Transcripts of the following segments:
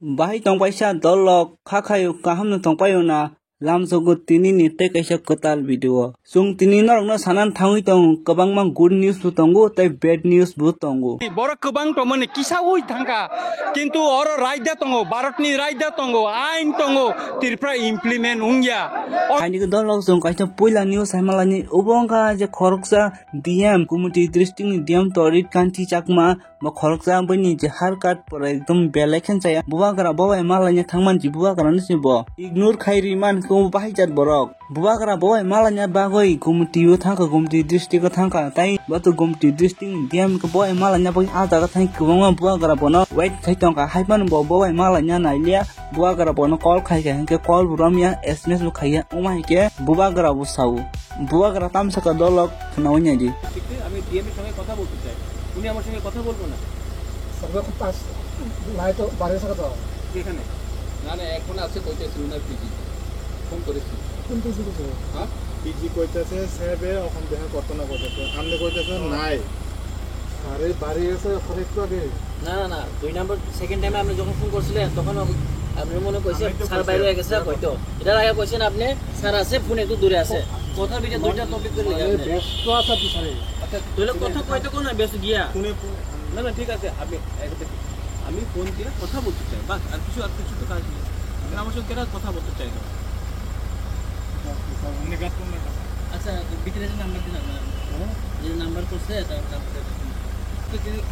Bahai tongpaisa dolok khakayo kahamna tongpayo na lamsogo tini ni te kaisa kotal video. Sung tini norok na sanan thangui tong kabang mang good news bu tongo tai bad news bu tongo. Boro kabang tomane kisa hui thangka kintu oro raida tongo baratni raida tongo ain tongo tirpra implement ungya. Ani ko dolok sung kaisa poila news hamalani ubongka je khoroksa DM community dristing DM torit kanti chakma ma khoroksa bani je harkat por ekdom belekan saya buwa kara bawa malanya thangman ji buwa kara nsi bo ignore khairi man ko bahai jat borok buwa kara bawa malanya bagoi community yo thangka community district ko thangka tai batu community district DM ko bawa malanya bagi ada ka thang ko buwa kara bono wait thai tongka haipan bo bawa malanya nailia buwa kara bono call khai ke call buramya SMS lu khaya umai ke buwa kara bu sau buwa kara tamsa ka dolok nawnya ji আমি DM এর সঙ্গে কথা বলতে চাই উনি আমার সঙ্গে কথা বলবো না সর্ব পাস নাই তো বাড়ি থেকে তো এখানে না না এখন আছে কইতেছি উনার পিজি ফোন করেছি কোন পিজি কইছে হ্যাঁ পিজি কইতেছে সাহেবে এখন দেখা করতে না কইতেছে আমনে কইতেছে নাই আরে বাড়ি এসে ওখানে একটু আগে না না না দুই নাম্বার সেকেন্ড টাইমে আপনি যখন ফোন করছিলেন তখন আপনি মনে কইছে স্যার বাইরে হয়ে গেছে কইতো এটা আগে কইছেন আপনি স্যার আছে ফোন একটু দূরে আছে কথা বিটা দুইটা টপিক করে লাগা ব্যস্ত আছে পিছনে আচ্ছা তুই কথা কইতো কোন ব্যস্ত গিয়া শুনে না না ঠিক আছে আমি ফোন দিয়ে কথা বলতে চাই বাস আর কিছু তো কাজ নেই আমি আমার সঙ্গে কেন কথা বলতে চাই না আচ্ছা ভিতরে যে নাম্বার দিন আপনার যে নাম্বার করছে তারপরে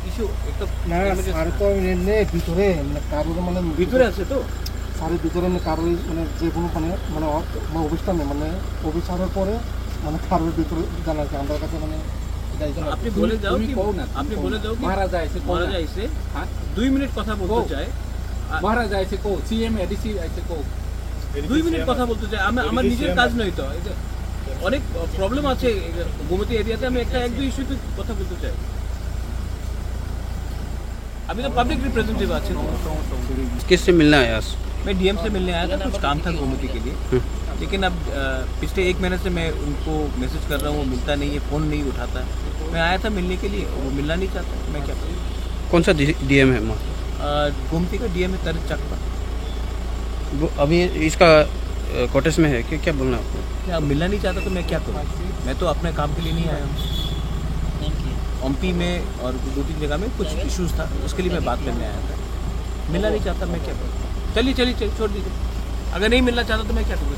ইস্যু একটা না আর তো এনে ভিতরে মানে কারোর মানে ভিতরে আছে তো সারের ভিতরে মানে কারোর মানে যে কোনো মানে অবস্থানে মানে অফিসারের পরে মানে কারোর ভিতরে জানা যায় আমার কাছে মানে আপনি বলে যাও কি আপনি বলে যাও কি মহারাজা আইছে হ্যাঁ 2 মিনিট কথা বলতে চাই মহারাজা আইছে কো সিএম এডিসি আইছে কো 2 মিনিট কথা বলতে চাই আমার নিজের কাজ নয় তো অনেক প্রবলেম আছে গোমতী এরিয়াতে আমি একটা এক দুই ইস্যুতে কথা বলতে চাই अभी तो पब्लिक रिप्रेजेंटेटिव अच्छे किससे मिलना है आज मैं डीएम से मिलने आया था कुछ काम था गोमती के लिए लेकिन अब पिछले 1 महीने से मैं उनको मैसेज कर रहा हूँ वो मिलता नहीं है फ़ोन नहीं उठाता मैं आया था मिलने के लिए वो मिलना नहीं चाहता मैं क्या करूँ कौन सा डीएम है गोमती का डीएम है तरत चकपा अभी इसका कोटेस में है क्या बोलना आपको क्या मिलना नहीं चाहता तो मैं क्या करूँ मैं तो अपने काम के लिए नहीं आया हूँ एमपी में और 2-3 जगह में कुछ इश्यूज था उसके लिए मैं बात करने आया था मिलना नहीं चाहता मैं क्या करूँ चलिए छोड़ दीजिए अगर नहीं मिलना चाहता तो मैं क्या करूँ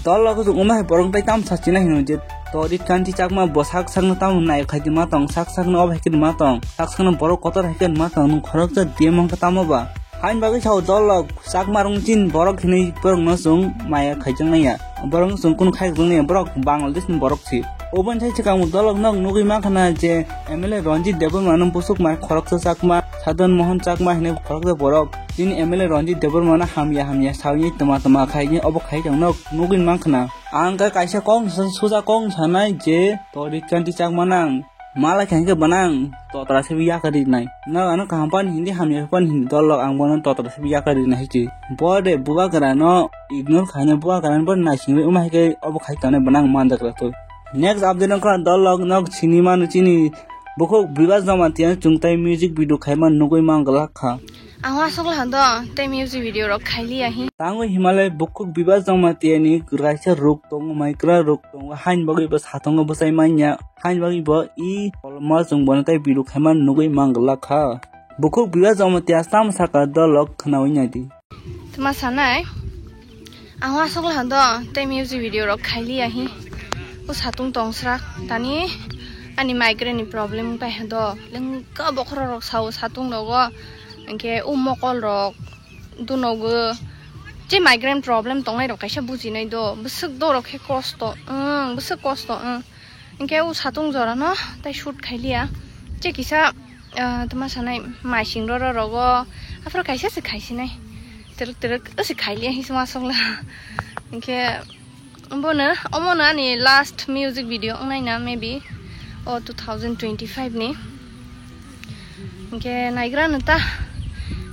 dolok su umah borong tai tam sa china hinu je tori kanti chakma bosak sang tam nai khaiti ma tong sak na ob hekin ma tong sak sang borok kotor hekin ma tong nu khorok ja diemong ka tam ba hain bagi chau dolok sak marung chin borok hini borong no sung maya khaijang na ya borong sung kun khai gung ne borok bangladesh ni borok si oban chai chakang dolok nok nugi ma khana je MLA Ranjit Deborman pusuk ma khorok sa sakma Sadan Mohan chakma hine khorok ja borok jin MLA Ranjit Deborman hamya sawi tama khai ob khai jang nok nugin ma khana angka kaisa kong suja kong sanai je tori kanti chakma nang malai khan ke banang to tara se biya kari nai na ano kampan hindi hamya pan hindi dolok ang bonan to tara se biya kari nai chi bode buwa kara no ignore khane buwa kara bon na singwe umai ke ob khai tane banang mandak la to next update ka dolok nok cinema nu chini boko biwas dama tian chungtai music video khaiman nugoi mangala kha आवा सकल हंदो ते music video रो खाइली आही तांगो हिमालय बुकुक बिबास दमा तियानि राइसा रोक तंग Micra रोक तंग हाइन बगै बस हातंग बसाइ मान्या हाइन बगै ब इ मा जों बनताइ बिरु खैमान नुगै मांगला खा बुकुक बिबास दमा तिया साम साका दलक खनावैनादि तुमा सानाय आवा सकल हंदो ते म्यूजिक वीडियो रो खाइली आही उ सातुंग तंगस्रा तानि अनि माइग्रेन नि प्रॉब्लम पाइ हंदो लंका बखर रो साउ सातुंग लगो इनके उमकल रक दुनोगो जे माइग्रेन प्रॉब्लम तंगनाय रक कायसा बुजिनाय दो बसक दो रखे कष्ट बसक कष्ट इनके उ सातुंग जरा न ताइ शुट खाइलिया जे किसा तमा सानाय माइसिं र रगो आफर कायसा से खाइसिनाय तेरक असे खाइलिया हिसमा संला इनके अमनो अनि लास्ट म्यूजिक वीडियो नायना मेबी 2025 नि इनके नायग्रा नता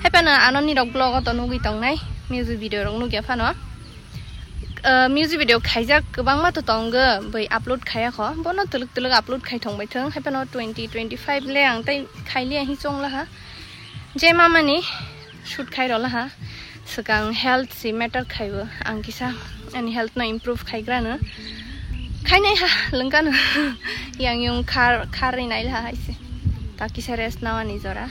हेपना आननि रक ब्लॉग त नुगि तंगनाय म्यूजिक वीडियो रक नुगि फानो म्यूजिक वीडियो खाइजा गोबां मा त तंग बै अपलोड खाया ख बनो तलक अपलोड खाइ थंबाय थं हेपना 2025 ले आं ताइ खाइलि आहि चंगला हा जे मामानि shoot khairo la ha sekang health si matter khaibo ang kisa ani health no improve khaigra na khainai ha lengkan yang yung khar nai la haise taki se rest nawani jora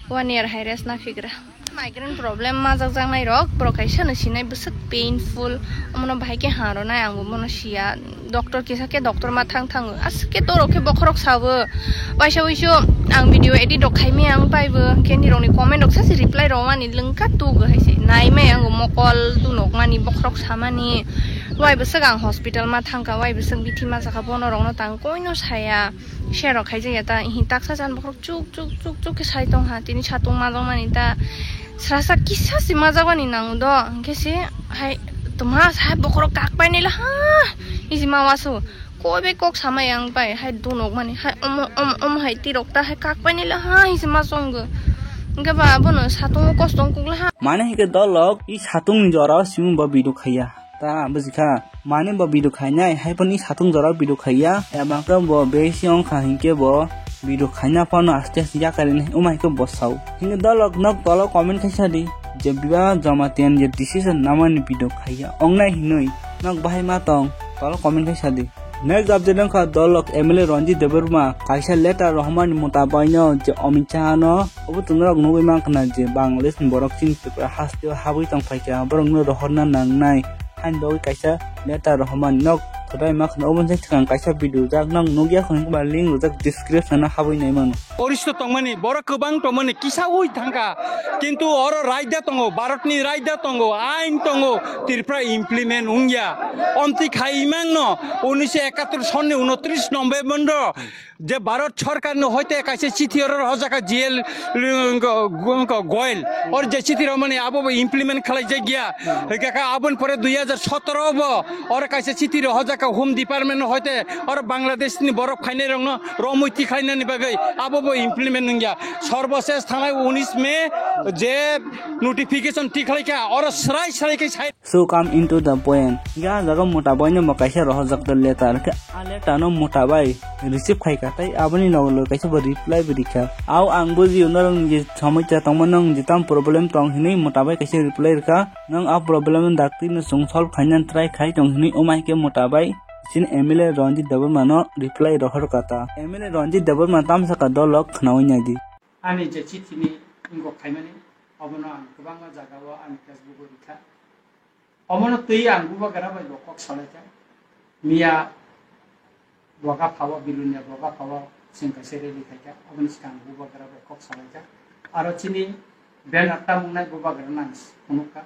1 year high rest na figra migraine problem ma jang nai rok prokaisa na sinai busuk painful amno bhai ke haro nai ang mono sia doctor kisa ke doctor ma thang aske to roke bokhorok sabo waisa wisu ang video edit rok khai me ang paibo ke ni roni comment rok sasi reply ro mani lengka tu ga haise nai me ang mokol tu nok mani bokhorok samani wai busuk ang hospital ma thangka wai busuk bithi ma jaka bono rong no tang koino saya share khai je ta hi taksa jan bokhorok chuk ke sai tong ha tini chatung ma jong mani ta serasa kisah si mazawani nang do kesi hai tuma saya bokrok kak pai ni lah isi mawasu ko be kok sama yang pai hai dunok mani hai om hai tirok ta hai kak pai ni lah isi masong go enggak ba bono satung kostong kuk lah mana ke dolok i satung jora simu ba bidu khaya ta bajika mane ba bidu khanya hai pani satung jora bidu khaya emang ka bo besiong khahin ke bo video khana pano aste ya karin umai ko bosau hinga dolok nok tolo comment khaisa di je biba jamatian je decision namani video khaya ongnai hinoi nok bahai matong tolo comment khaisa di next update ka dolok MLA Ranjit Debarma kaisa letter Rahman mutabaino je omichano obu tunrok nugoi mangkana je Bangladesh borok chin pe hastio habui tang phaika borong no rohorna nangnai handoi kaisa letter Rahman nok Today mak na oban sekang kaisa video jak nang nogia khon ba link jak description na haboi nai man Oristo tongmani borok kobang tongmani kisa oi thangka kintu oro raida tongo Bharatni raida tongo ain tongo tirpra implement ungya onti khaimang no 1971 সনে 29 November যে ভারত সরকার ন হইতে কাছে চিঠি or হজাকা jail Goyal और যে চিঠি রমানে আবো ইমপ্লিমেন্ট খালাই যে গিয়া হেকা আবন পরে 2017 ব और কাছে চিঠি হজাকা হোম ডিপার্টমেন্ট হইতে और বাংলাদেশ নি বরফ খাইনে রং রমৈতি খাইনানি বাগৈ আবো ইমপ্লিমেন্ট গিয়া সর্বশেষ থানায় 19 মে যে নোটিফিকেশন টিখাইকা और সরাই সরাইকে সাই so come into the point ga jaga mota boyne mo kaisa rohjak the letter ke aleta no mota bai receive khai ka tai abani no kaisa bo reply bi dikha au ang buji unarang je samoja tongmanang jitam problem tong hini mota bai kaisa reply ka nang a problem dakti no sung solve khainan try khai tong hini omai ke mota bai sin MLA Ranjit Debarma no reply rohor kata MLA Ranjit Debarma tam saka dolok khnawi nyadi ani je chithini ingo khaimani obono ang kubanga jagawa ani Facebook rikha omono tui ang buba gara bai lokok salaka mia boga phawa bilunya boga phawa singka sere likhaika obono skang buba gara bai kok salaka aro chini ben atta mungnai buba gara nans onuka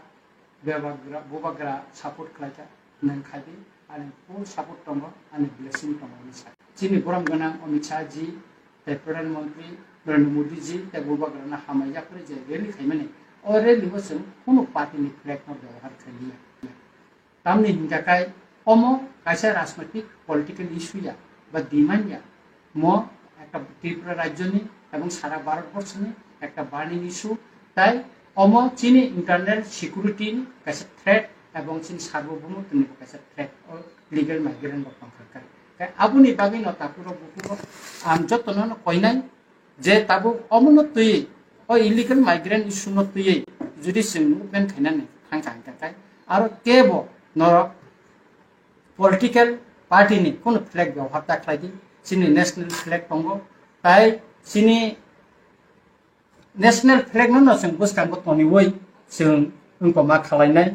buba gara support khlaika nang khadi ani full support tongo ani blessing tongo ni sa chini boram gana Amit Shah ji te Pradhan Mantri Narendra Modi ji te buba gara na hamaya pore je reli khaimani ore libosun kono party ni flag no ব্যবহার khailiya tamni hingakai omo kaisa rajnaitik political issue ya ba demand ya mo ekta Tripura rajyo ni ebong sara bharatborosh ni ekta burning issue tai omo chini internal security ni kaisa threat ebong chini sarbobhaumotw ni kaisa threat or legal migrant bok pangkar kai abuni bagai no tapuro buku am jotono no koinai je tabu omo no tui o illegal migrant issue no tui judi sing movement khainani thangka kai aro kebo norok political party ni kono flag ব্যবহার ta khlai di chini national flag tongo tai chini national flag no sing buskang ko toni woi sing unko ma khlainai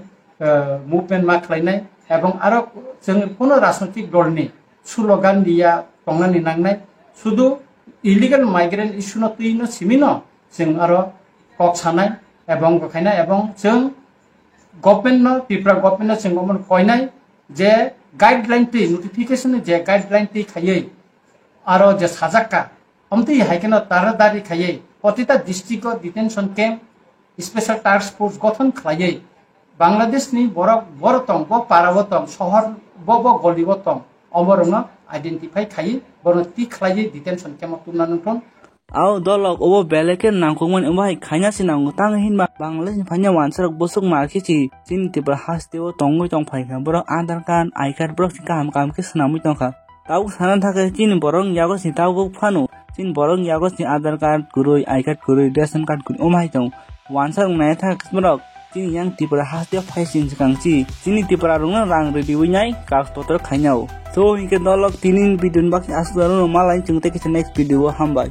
movement ma khlainai ebong aro sing kono rajnaitik dol ni slogan dia tongnani nangnai শুধু illegal migrant issue no tui no simino sing aro kok sanai ebong khaina ebong sing government no Tripura government no singomon koinai je guideline ti notification je guideline ti khayei aro je sajaka amti haikena taradari khayei প্রতিটা district detention camp special task force গঠন খাইয়ে বাংলাদেশ নি বড় তং ব পারাবতং শহর ব গলিবতং অমরং identify খাই বড় তি খাইয়ে ডিটেনশন ক্যাম্প তুনানটন au dolok obo beleken nangkongman umbai khanya sinang tang hin ba Bangladesh phanya wansarok bosuk marki chi chin tibra hasteo tongoi tong phai kha borok aadhar card I card borok kam ke sanamui tong kha tau sanan thake chin borong yago si tau go phanu chin borong yago si aadhar card kuroi I card kuroi ration card kuroi omai tong wansar nai tha kismarok chini yang tipra hastia phaisin sakangchi chini tipra rungna rang ready winyai kaus potor khainau so hingke dolok tinin video bak asgaru malai chungte ke next video hambai